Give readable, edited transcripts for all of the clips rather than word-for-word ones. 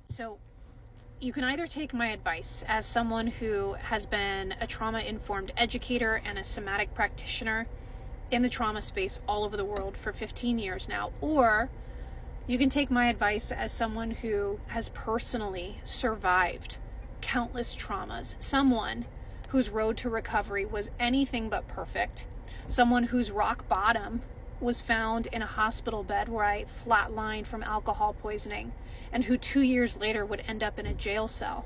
So you can either take my advice as someone who has been a trauma-informed educator and a somatic practitioner in the trauma space all over the world for 15 years now, or you can take my advice as someone who has personally survived countless traumas, someone whose road to recovery was anything but perfect, someone whose rock bottom was found in a hospital bed where I flatlined from alcohol poisoning, and who 2 years later would end up in a jail cell.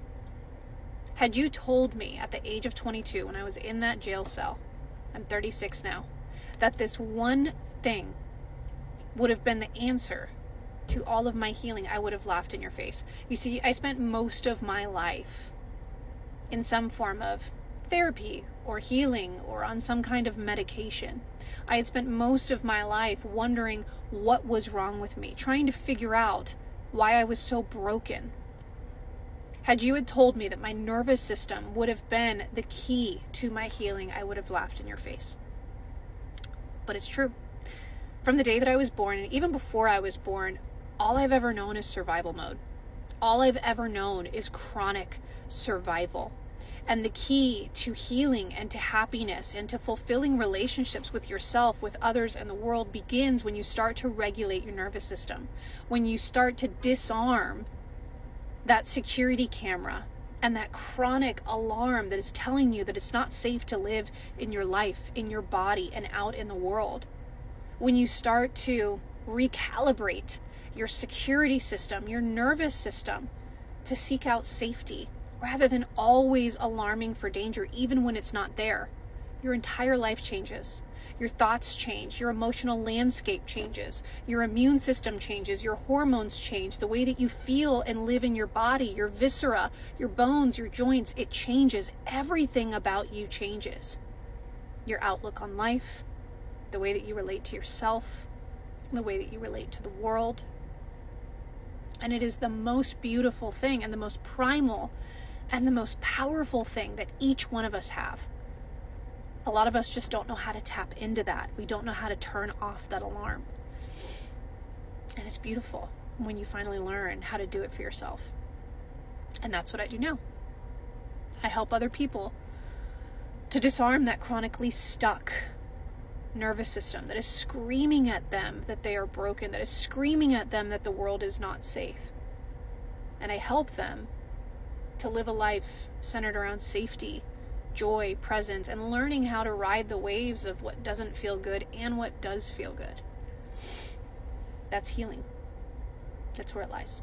Had you told me at the age of 22, when I was in that jail cell, I'm 36 now, that this one thing would have been the answer to all of my healing, I would have laughed in your face. You see, I spent most of my life in some form of therapy or healing or on some kind of medication. I had spent most of my life wondering what was wrong with me, trying to figure out why I was so broken. Had you had told me that my nervous system would have been the key to my healing, I would have laughed in your face. But it's true. From the day that I was born, and even before I was born, all I've ever known is survival mode. All I've ever known is chronic survival. And the key to healing and to happiness and to fulfilling relationships with yourself, with others, and the world begins when you start to regulate your nervous system. When you start to disarm that security camera and that chronic alarm that is telling you that it's not safe to live in your life, in your body, and out in the world. When you start to recalibrate your security system, your nervous system, to seek out safety, rather than always alarming for danger, even when it's not there, your entire life changes. Your thoughts change, your emotional landscape changes, your immune system changes, your hormones change, the way that you feel and live in your body, your viscera, your bones, your joints, it changes. Everything about you changes. Your outlook on life, the way that you relate to yourself, the way that you relate to the world. And it is the most beautiful thing and the most primal and the most powerful thing that each one of us have. A lot of us just don't know how to tap into that. We don't know how to turn off that alarm. And it's beautiful when you finally learn how to do it for yourself. And that's what I do now. I help other people to disarm that chronically stuck nervous system that is screaming at them that they are broken, that is screaming at them that the world is not safe. And I help them to live a life centered around safety, joy, presence, and learning how to ride the waves of what doesn't feel good and what does feel good. That's healing. That's where it lies.